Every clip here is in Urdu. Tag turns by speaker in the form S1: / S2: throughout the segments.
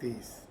S1: 30।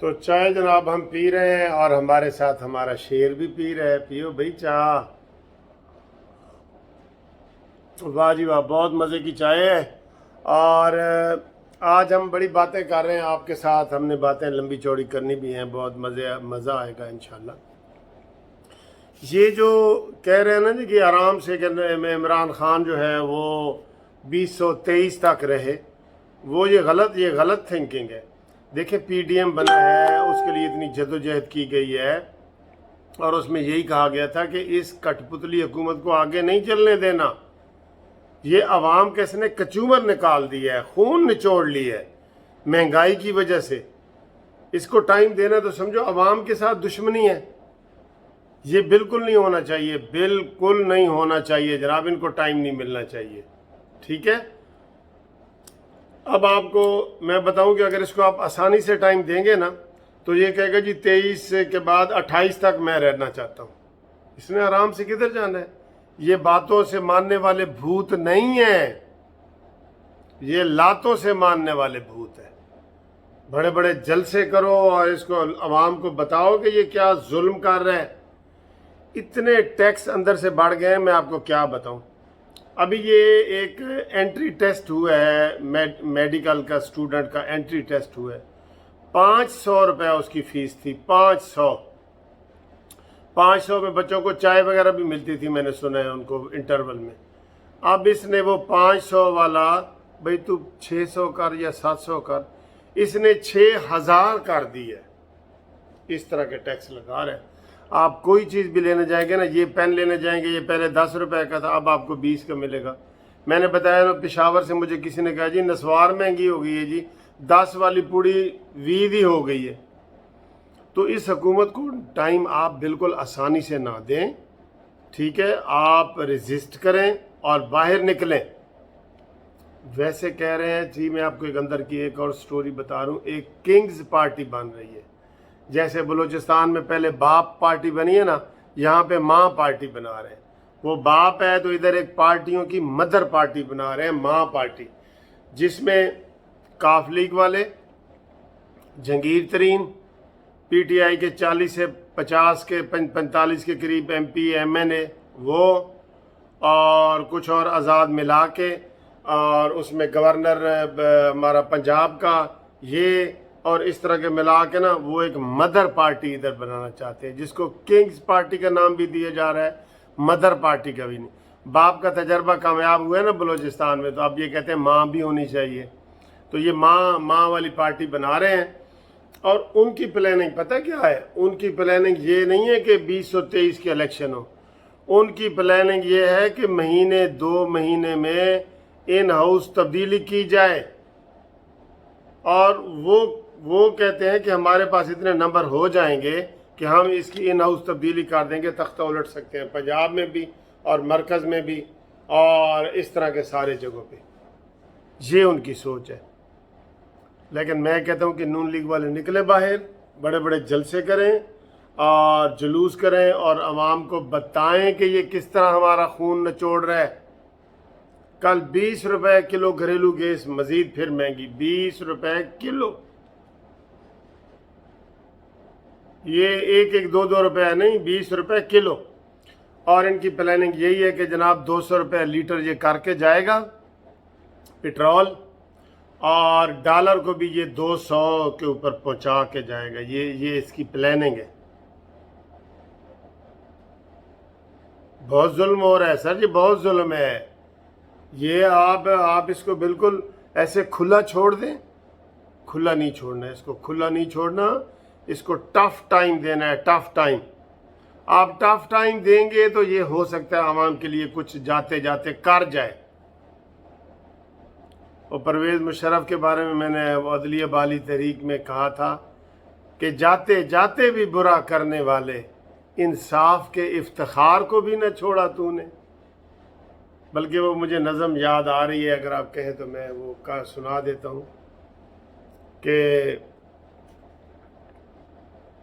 S1: تو چائے جناب ہم پی رہے ہیں اور ہمارے ساتھ ہمارا شیر بھی پی رہا ہے. پیو بھائی چائے. واہ جی واہ، بہت مزے کی چائے ہے. اور آج ہم بڑی باتیں کر رہے ہیں آپ کے ساتھ. ہم نے باتیں لمبی چوڑی کرنی بھی ہیں، بہت مزہ آئے گا انشاءاللہ. یہ جو کہہ رہے ہیں نا جی کہ آرام سے کہ عمران خان جو ہے وہ 2023 تک رہے، وہ یہ غلط تھنکنگ ہے. دیکھیں پی ڈی ایم بنا ہے، اس کے لیے اتنی جدوجہد کی گئی ہے اور اس میں یہی کہا گیا تھا کہ اس کٹ پتلی حکومت کو آگے نہیں چلنے دینا. یہ عوام کے اس نے کچومر نکال دی ہے، خون نچوڑ لی ہے مہنگائی کی وجہ سے. اس کو ٹائم دینا تو سمجھو عوام کے ساتھ دشمنی ہے. یہ بالکل نہیں ہونا چاہیے، بالکل نہیں ہونا چاہیے جناب. ان کو ٹائم نہیں ملنا چاہیے. ٹھیک ہے. اب آپ کو میں بتاؤں کہ اگر اس کو آپ آسانی سے ٹائم دیں گے نا تو یہ کہے گا جی 23 کے بعد 28 تک میں رہنا چاہتا ہوں. اس نے آرام سے کدھر جانا ہے؟ یہ باتوں سے ماننے والے بھوت نہیں ہیں، یہ لاتوں سے ماننے والے بھوت ہیں. بڑے بڑے جلسے کرو اور اس کو عوام کو بتاؤ کہ یہ کیا ظلم کر رہے ہیں. اتنے ٹیکس اندر سے بڑھ گئے ہیں، میں آپ کو کیا بتاؤں. ابھی یہ ایک انٹری ٹیسٹ ہوا ہے میڈیکل کا، اسٹوڈنٹ کا انٹری ٹیسٹ ہوا ہے. 500 روپے اس کی فیس تھی. 500 میں بچوں کو چائے وغیرہ بھی ملتی تھی، میں نے سنا ہے ان کو انٹرول میں. اب اس نے وہ 500 والا بھئی تو 600 کر یا 700 کر، اس نے 6000 کر دی ہے. اس طرح کے ٹیکس لگا رہے ہیں. آپ کوئی چیز بھی لینے جائیں گے نا، یہ پین لینے جائیں گے، یہ پہلے 10 روپے کا تھا، اب آپ کو 20 کا ملے گا. میں نے بتایا نا پشاور سے مجھے کسی نے کہا جی نسوار مہنگی ہو گئی ہے جی، 10 والی پوڑی 20 ہی ہو گئی ہے. تو اس حکومت کو ٹائم آپ بالکل آسانی سے نہ دیں. ٹھیک ہے، آپ ریزسٹ کریں اور باہر نکلیں. ویسے کہہ رہے ہیں جی، میں آپ کو ایک اندر کی ایک اور سٹوری بتا رہا ہوں. ایک کنگز پارٹی بن رہی ہے. جیسے بلوچستان میں پہلے باپ پارٹی بنی ہے نا، یہاں پہ ماں پارٹی بنا رہے ہیں. وہ باپ ہے تو ادھر ایک پارٹیوں کی مدر پارٹی بنا رہے ہیں، ماں پارٹی، جس میں کاف لیگ والے، جہانگیر ترین، پی ٹی آئی کے 40 سے 50 کے 45 کے قریب ایم پی ایم این اے، وہ اور کچھ اور آزاد ملا کے، اور اس میں گورنر ہمارا پنجاب کا، یہ اور اس طرح کے ملا کے نا وہ ایک مدر پارٹی ادھر بنانا چاہتے ہیں، جس کو کنگز پارٹی کا نام بھی دیا جا رہا ہے، مدر پارٹی کا بھی نہیں. باپ کا تجربہ کامیاب ہوا ہے نا بلوچستان میں، تو اب یہ کہتے ہیں ماں بھی ہونی چاہیے. تو یہ ماں والی پارٹی بنا رہے ہیں. اور ان کی پلاننگ پتہ کیا ہے؟ ان کی پلاننگ یہ نہیں ہے کہ 2023 کے الیکشن ہو. ان کی پلاننگ یہ ہے کہ مہینے 2 مہینے میں ان ہاؤس تبدیلی کی جائے. اور وہ کہتے ہیں کہ ہمارے پاس اتنے نمبر ہو جائیں گے کہ ہم اس کی ان ہاؤس تبدیلی کر دیں گے، تختہ الٹ سکتے ہیں پنجاب میں بھی اور مرکز میں بھی اور اس طرح کے سارے جگہوں پہ. یہ ان کی سوچ ہے. لیکن میں کہتا ہوں کہ نون لیگ والے نکلے باہر، بڑے بڑے جلسے کریں اور جلوس کریں اور عوام کو بتائیں کہ یہ کس طرح ہمارا خون نچوڑ رہا ہے. کل 20 روپے کلو گھریلو گیس مزید پھر مہنگی، 20 روپے کلو. یہ 1-2 روپے نہیں، 20 روپے کلو. اور ان کی پلاننگ یہی ہے کہ جناب 200 روپے لیٹر یہ کر کے جائے گا پیٹرول، اور ڈالر کو بھی یہ 200 کے اوپر پہنچا کے جائے گا. یہ اس کی پلاننگ ہے. بہت ظلم ہو رہا ہے سر جی، بہت ظلم ہے. یہ آپ اس کو بالکل ایسے کھلا چھوڑ دیں. کھلا نہیں چھوڑنا ہے، اس کو کھلا نہیں چھوڑنا. اس کو ٹف ٹائم دینا ہے، ٹف ٹائم. آپ ٹف ٹائم دیں گے تو یہ ہو سکتا ہے عوام کے لیے کچھ جاتے جاتے کر جائے. اور پرویز مشرف کے بارے میں نے عدلیہ بالی تحریک میں کہا تھا کہ جاتے جاتے بھی برا کرنے والے، انصاف کے افتخار کو بھی نہ چھوڑا تو نے. بلکہ وہ مجھے نظم یاد آ رہی ہے، اگر آپ کہیں تو میں وہ سنا دیتا ہوں کہ